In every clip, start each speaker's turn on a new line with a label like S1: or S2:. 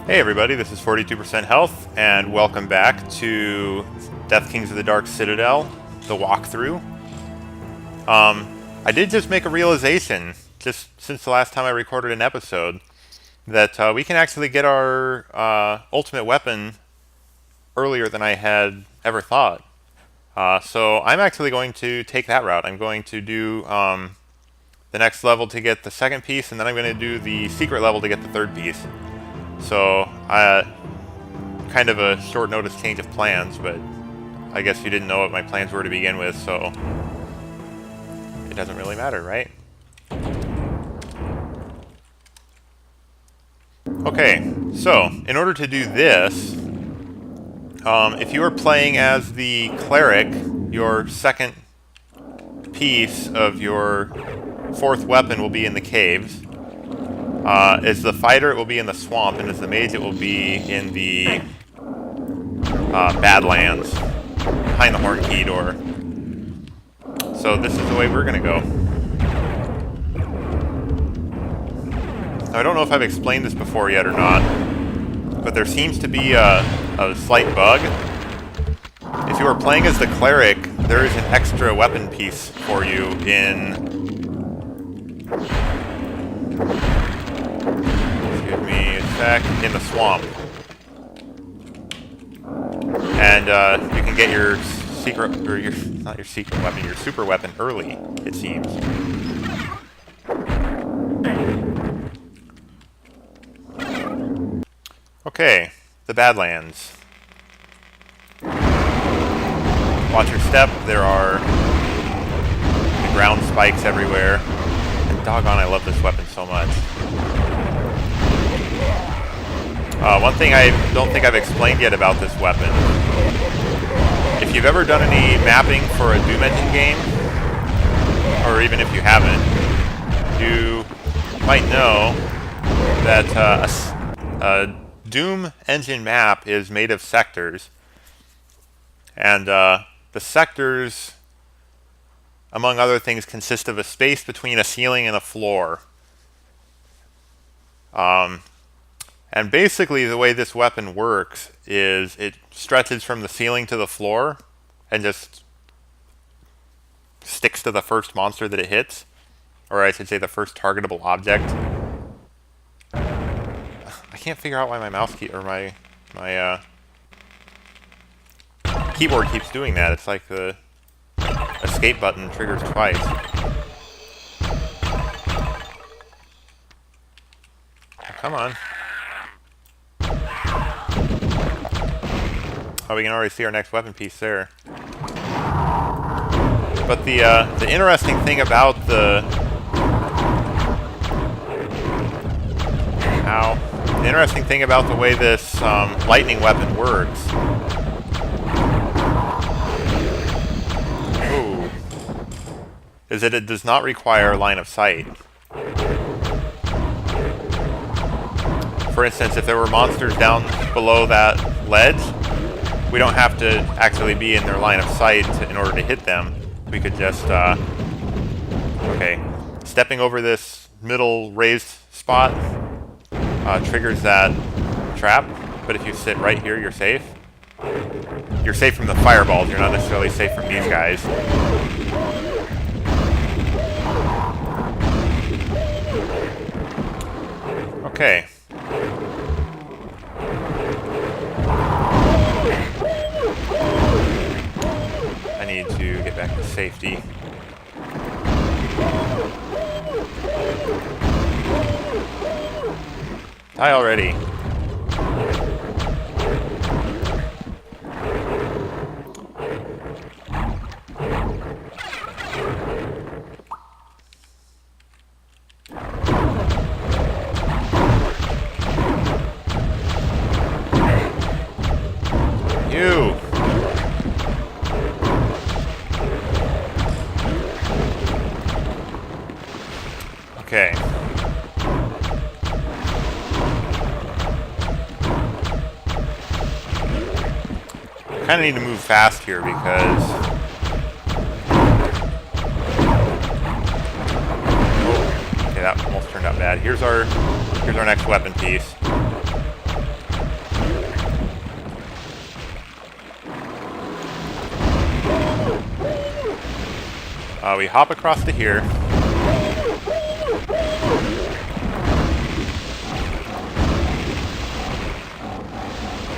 S1: Hey everybody, this is 42% Health, and welcome back to Deathkings of the Dark Citadel, the walkthrough. I did just make a realization, just since the last time I recorded an episode, that we can actually get our ultimate weapon earlier than I had ever thought. So I'm actually going to take that route. I'm going to do the next level to get the second piece, and then I'm going to do the secret level to get the third piece. So, kind of a short notice change of plans, but I guess you didn't know what my plans were to begin with, so it doesn't really matter, right? Okay, so in order to do this, if you are playing as the cleric, your second piece of your fourth weapon will be in the caves. As the fighter, it will be in the swamp, and as the mage, it will be in the Badlands, behind the Horn Key door. So this is the way we're going to go. Now, I don't know if I've explained this before yet or not, but there seems to be a slight bug. If you are playing as the cleric, there is an extra weapon piece for you in the swamp, and you can get your secret, or not your secret weapon, your super weapon early, it seems. Okay, the Badlands. Watch your step. There are ground spikes everywhere, and doggone, I love this weapon so much. One thing I don't think I've explained yet about this weapon. If you've ever done any mapping for a Doom engine game, or even if you haven't, you might know that a Doom engine map is made of sectors. And the sectors, among other things, consist of a space between a ceiling and a floor. And basically the way this weapon works is it stretches from the ceiling to the floor and just sticks to the first monster that it hits. Or I should say the first targetable object. I can't figure out why my mouse key or my keyboard keeps doing that. It's like the escape button triggers twice. Come on. Oh, we can already see our next weapon piece there. But the interesting thing about the way this lightning weapon works. Ooh, is that it does not require line of sight. For instance, if there were monsters down below that ledge, we don't have to actually be in their line of sight in order to hit them. We could just, okay, stepping over this middle raised spot triggers that trap, but if you sit right here, you're safe. You're safe from the fireballs, you're not necessarily safe from these guys. Okay. I need to get back to safety. Die already. You. Okay. kind of need to move fast here because... Oh, okay, that almost turned out bad. Here's our next weapon piece. We hop across to here.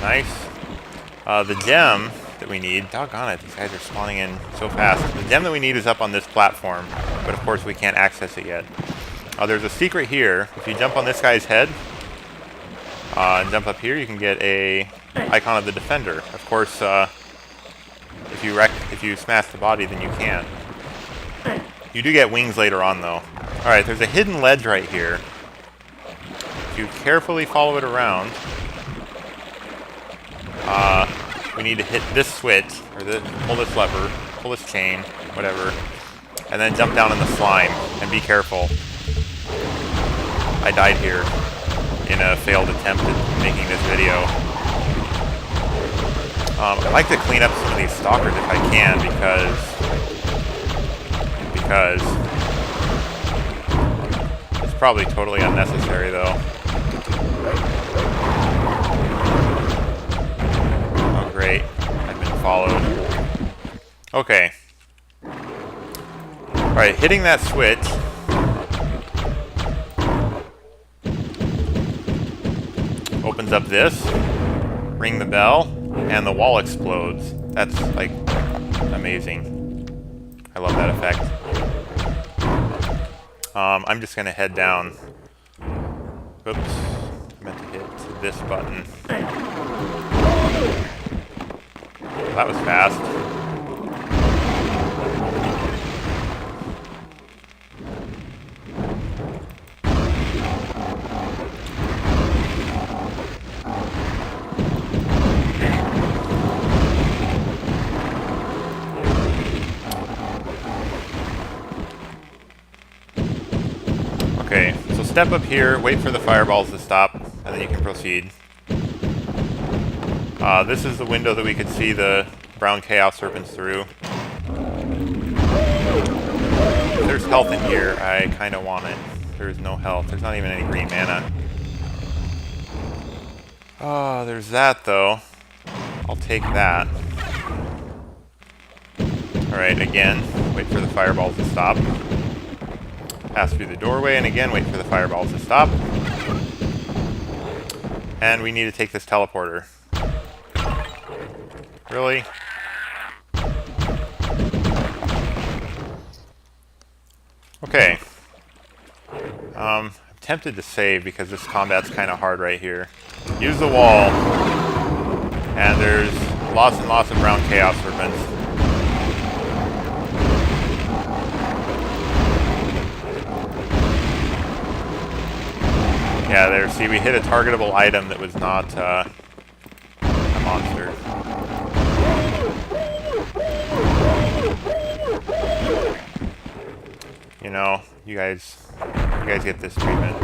S1: Nice. The gem that we need, doggone it, these guys are spawning in so fast. The gem that we need is up on this platform, but of course we can't access it yet. There's a secret here. If you jump on this guy's head, and jump up here, you can get a icon of the defender. Of course, if you smash the body, then you can't. You do get wings later on, though. Alright, there's a hidden ledge right here. If you carefully follow it around, we need to hit this switch, or pull this lever, pull this chain, whatever, and then jump down in the slime, and be careful. I died here in a failed attempt at making this video. I'd like to clean up some of these stalkers if I can, because it's probably totally unnecessary, though. Oh, great. I've been followed. Okay. Alright, hitting that switch. Opens up this. Ring the bell. And the wall explodes. That's, like, amazing. I love that effect. I'm just gonna head down. Oops. I meant to hit this button. That was fast. Okay, so step up here, wait for the fireballs to stop, and then you can proceed. This is the window that we could see the brown chaos serpents through. If there's health in here, I kind of want it. There's no health. There's not even any green mana. Oh, there's that, though. I'll take that. Alright, again, wait for the fireballs to stop. Pass through the doorway, and again, wait for the fireballs to stop. And we need to take this teleporter. Really? Okay. I'm tempted to save because this combat's kind of hard right here. Use the wall. And there's lots and lots of brown chaos serpents. Yeah, there. See, we hit a targetable item that was not a monster. You know, you guys get this treatment.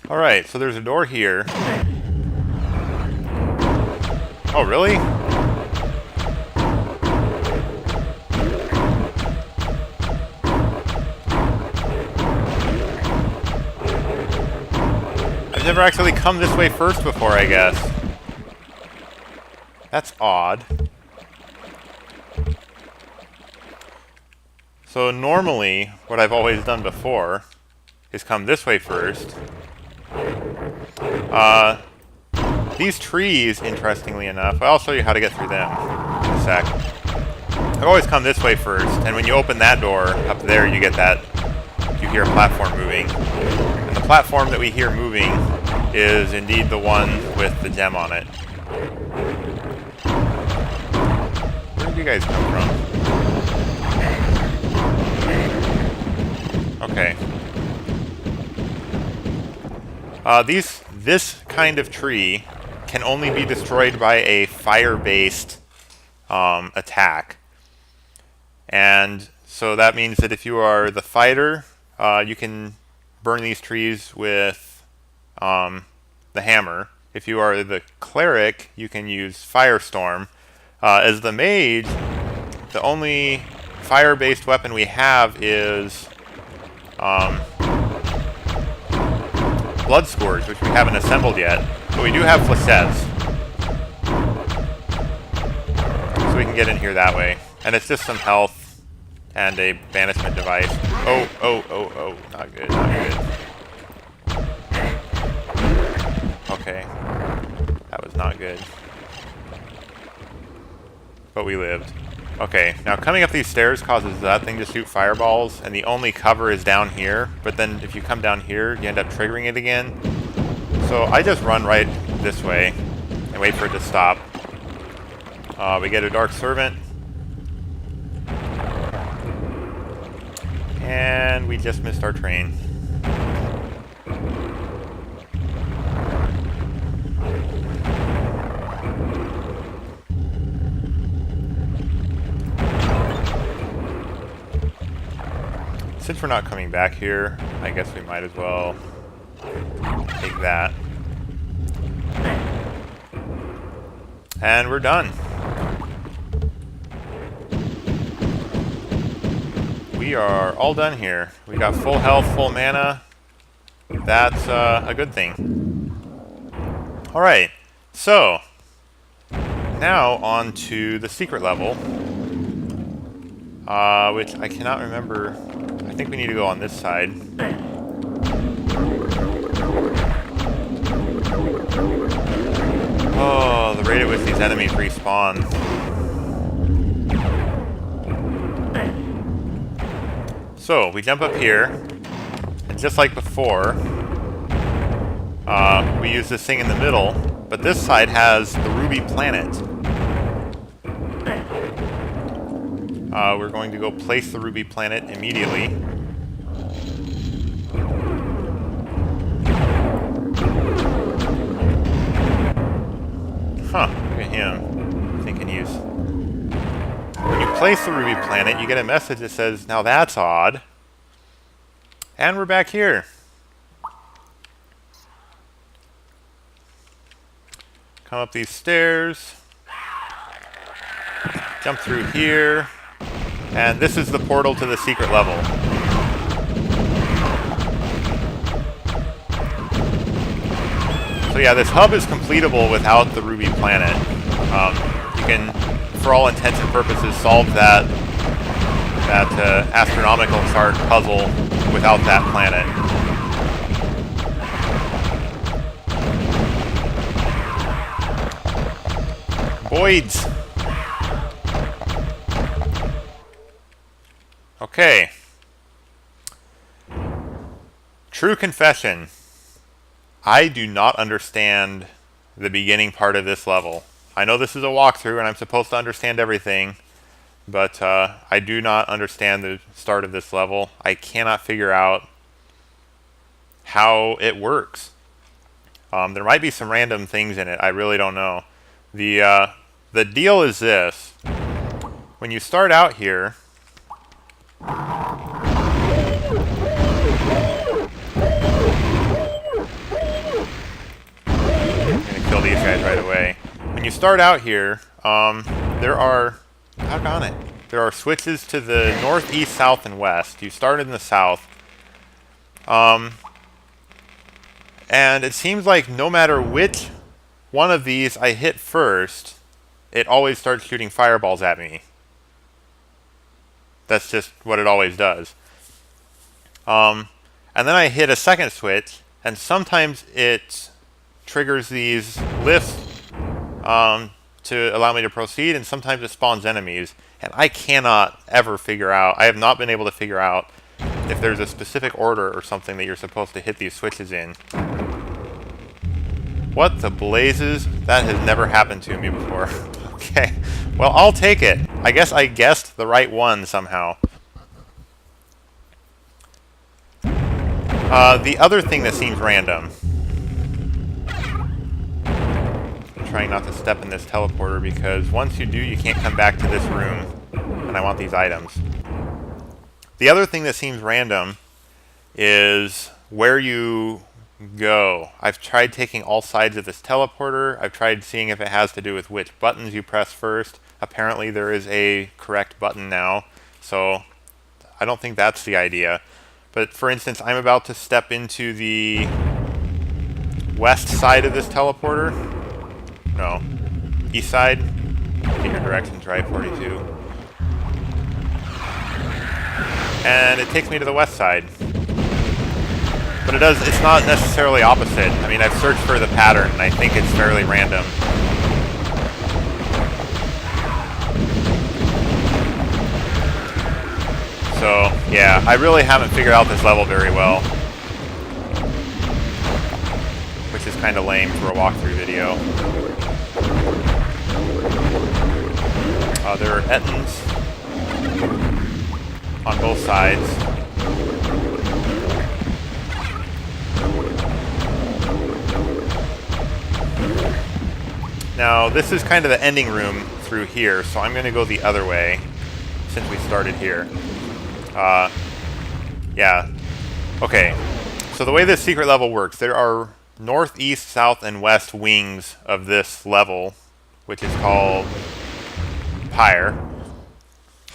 S1: Alright, so there's a door here. Oh, really? I've never actually come this way first before, I guess. That's odd. So normally, what I've always done before is come this way first. These trees, interestingly enough, I'll show you how to get through them in a sec. I've always come this way first, and when you open that door, up there you get that, you hear a platform moving. And the platform that we hear moving is indeed the one with the gem on it. Where did you guys come from? Okay. This kind of tree can only be destroyed by a fire-based attack. And so that means that if you are the fighter, you can burn these trees with the hammer. If you are the cleric, you can use Firestorm. As the mage, the only fire-based weapon we have is Blood Scourge, which we haven't assembled yet. But we do have flechettes. So we can get in here that way. And it's just some health and a banishment device. Oh, oh, oh, oh. Not good, not good. Okay. That was not good. But we lived. Okay, now coming up these stairs causes that thing to shoot fireballs, and the only cover is down here, but then if you come down here, you end up triggering it again. So I just run right this way and wait for it to stop. We get a Dark Servant. And we just missed our train. Since we're not coming back here, I guess we might as well take that. And we're done. We are all done here. We got full health, full mana. That's a good thing. Alright, so now on to the secret level, which I cannot remember. I think we need to go on this side. Oh, the rate at which these enemies respawn. So, we jump up here, and just like before, we use this thing in the middle, but this side has the ruby planet. We're going to go place the ruby planet immediately. Huh, look at him. Thinking he's... When you place the ruby planet, you get a message that says, now that's odd. And we're back here. Come up these stairs. Jump through here. And this is the portal to the secret level. So yeah, this hub is completable without the ruby planet. You can, for all intents and purposes, solve that astronomical chart puzzle without that planet. Voids! Okay. True confession. I do not understand the beginning part of this level. I know this is a walkthrough and I'm supposed to understand everything, but I do not understand the start of this level. I cannot figure out how it works. There might be some random things in it. I really don't know. The deal is this. When you start out here, I'm gonna kill these guys right away. When you start out here, there are switches to the north, east, south, and west. You start in the south. And it seems like no matter which one of these I hit first, it always starts shooting fireballs at me. That's just what it always does. And then I hit a second switch, and sometimes it triggers these lifts to allow me to proceed, and sometimes it spawns enemies. And I cannot ever figure out, I have not been able to figure out if there's a specific order or something that you're supposed to hit these switches in. What the blazes? That has never happened to me before. Okay, well, I'll take it. I guess I guessed the right one somehow. The other thing that seems random. I'm trying not to step in this teleporter because once you do, you can't come back to this room. And I want these items. The other thing that seems random is where you go. I've tried taking all sides of this teleporter. I've tried seeing if it has to do with which buttons you press first. Apparently there is a correct button now. So I don't think that's the idea. But for instance, I'm about to step into the west side of this teleporter. No, east side. Get your directions right, 42. And it takes me to the west side. But it's not necessarily opposite. I mean, I've searched for the pattern, and I think it's fairly random. So, yeah, I really haven't figured out this level very well. Which is kind of lame for a walkthrough video. There are Ettins on both sides. Now, this is kind of the ending room through here, so I'm going to go the other way since we started here. Yeah. Okay. So the way this secret level works, there are north, east, south, and west wings of this level, which is called Pyre.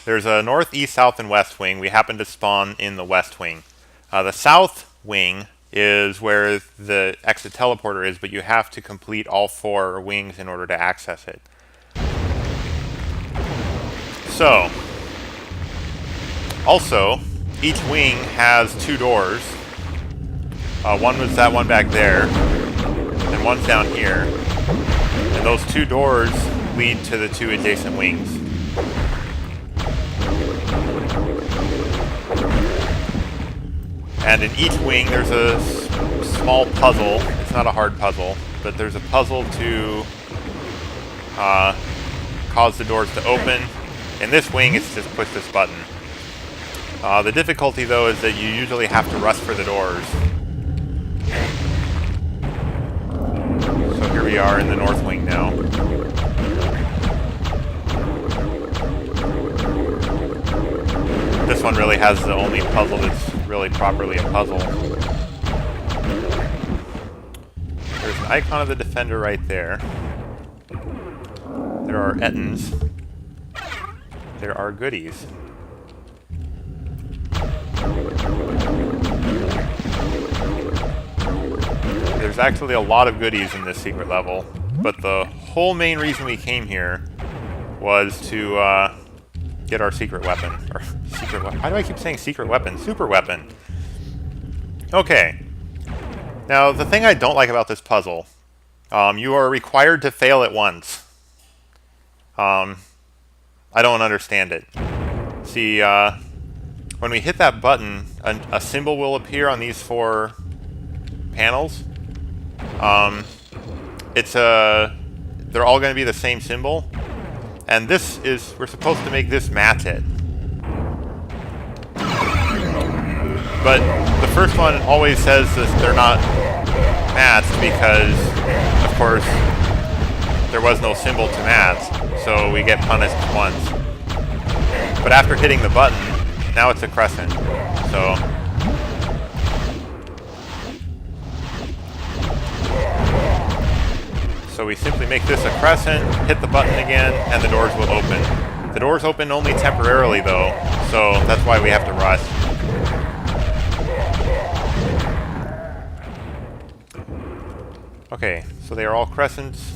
S1: There's a north, east, south, and west wing. We happen to spawn in the west wing. The south wing is where the exit teleporter is, but you have to complete all 4 wings in order to access it. So, also, each wing has 2 doors. One was that one back there, and one's down here. And those 2 doors lead to the 2 adjacent wings. And in each wing there's a small puzzle. It's not a hard puzzle, but there's a puzzle to cause the doors to open. In this wing, it's just push this button. The difficulty, though, is that you usually have to rush for the doors. So here we are in the north wing now. This one really has the only puzzle that's really properly a puzzle. There's an icon of the defender right there. There are Ettins. There are goodies. There's actually a lot of goodies in this secret level, but the whole main reason we came here was to get our secret weapon. Or secret weapon. Why do I keep saying secret weapon? Super weapon. Okay. Now, the thing I don't like about this puzzle, you are required to fail it once. I don't understand it. See, when we hit that button, a symbol will appear on these 4 panels. They're all going to be the same symbol. And this is, we're supposed to make this match it. But the first one always says that they're not matched because, of course, there was no symbol to match, so we get punished once. But after hitting the button, now it's a crescent, so... So we simply make this a crescent, hit the button again, and the doors will open. The doors open only temporarily, though, so that's why we have to rush. Okay, so they are all crescents.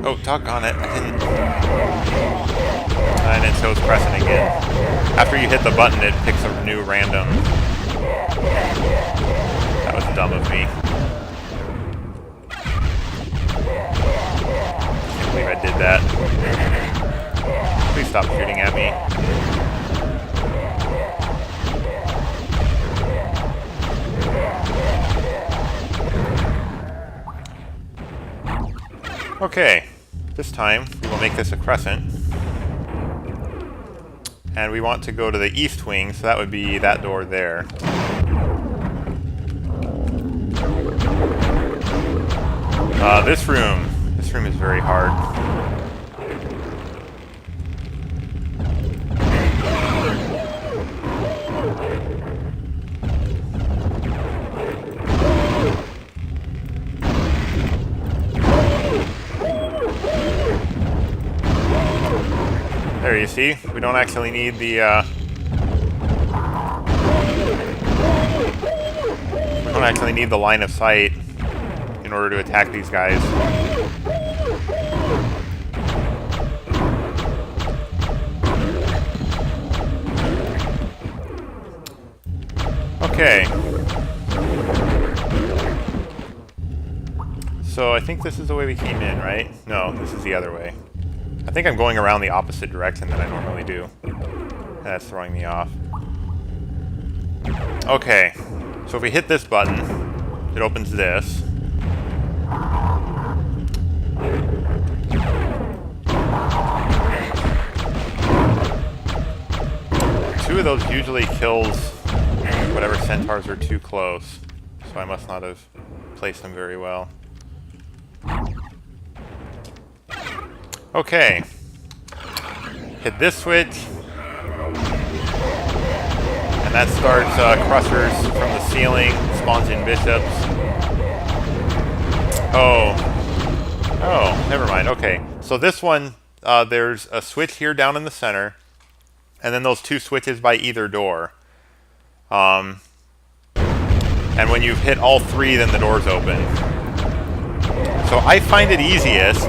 S1: Oh, doggone it, I didn't... And it shows crescent again. After you hit the button, it picks a new random. That was dumb of me. Can't believe I did that. Please stop shooting at me. Okay, this time we will make this a crescent. And we want to go to the east wing, so that would be that door there. This room is very hard. There, you see? We don't actually need the, we don't actually need the line of sight in order to attack these guys. Okay. So I think this is the way we came in, right? No, this is the other way. I think I'm going around the opposite direction than I normally do. That's throwing me off. Okay. So if we hit this button, it opens this. Two of those usually kills whatever centaurs are too close. So I must not have placed them very well. Okay. Hit this switch. And that starts crushers from the ceiling, spawns in bishops. Oh. Oh, never mind. Okay. So this one, there's a switch here down in the center, and then those two switches by either door. And when you've hit all three, then the doors open. So I find it easiest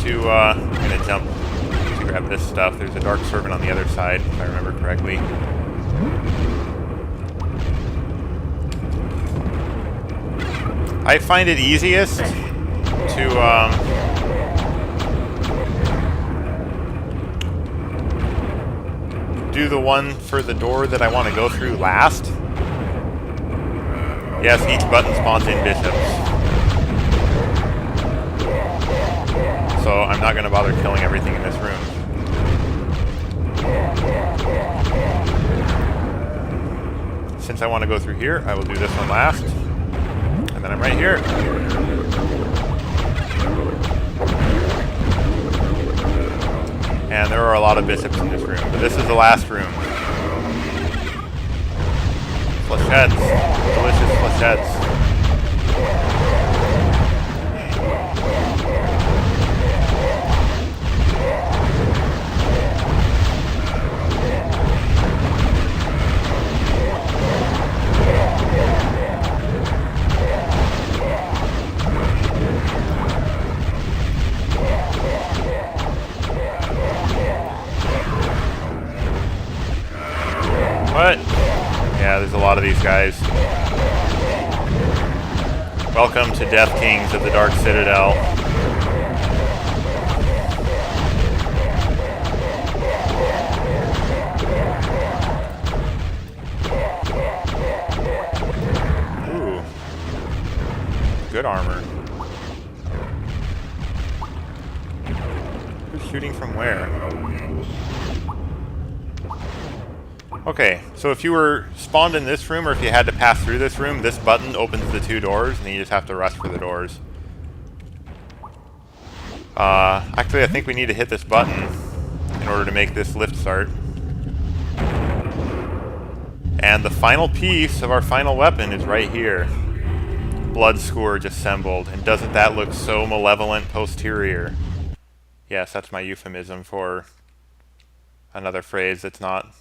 S1: to, I'm gonna jump to grab this stuff. There's a dark servant on the other side, if I remember correctly. I find it easiest to, do the one for the door that I want to go through last. Yes, each button spawns in bishops. So I'm not going to bother killing everything in this room. Since I want to go through here, I will do this one last. And then I'm right here. And there are a lot of bishops in this room, but this is the last room. Flechettes. Delicious flechettes. What? Yeah, there's a lot of these guys. Welcome to Deathkings of the Dark Citadel. Ooh. Good armor. Who's shooting from where? Okay, so if you were spawned in this room, or if you had to pass through this room, this button opens the two doors, and you just have to rush for the doors. Actually, I think we need to hit this button in order to make this lift start. And the final piece of our final weapon is right here. Blood Scourge assembled, and doesn't that look so malevolent posterior? Yes, that's my euphemism for another phrase that's not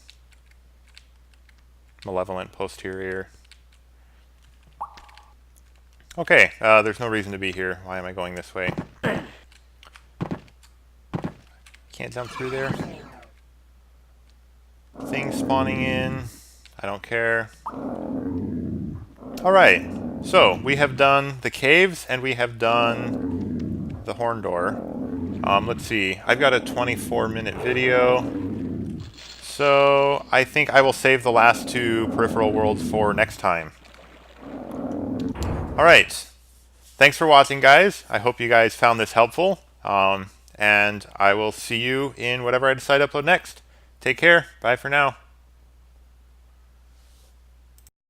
S1: malevolent posterior. Okay, there's no reason to be here. Why am I going this way? Can't jump through there. Things spawning in. I don't care. Alright, so we have done the caves and we have done the horn door. Let's see. I've got a 24-minute video. So I think I will save the last two peripheral worlds for next time. Alright. Thanks for watching, guys. I hope you guys found this helpful. And I will see you in whatever I decide to upload next. Take care. Bye for now.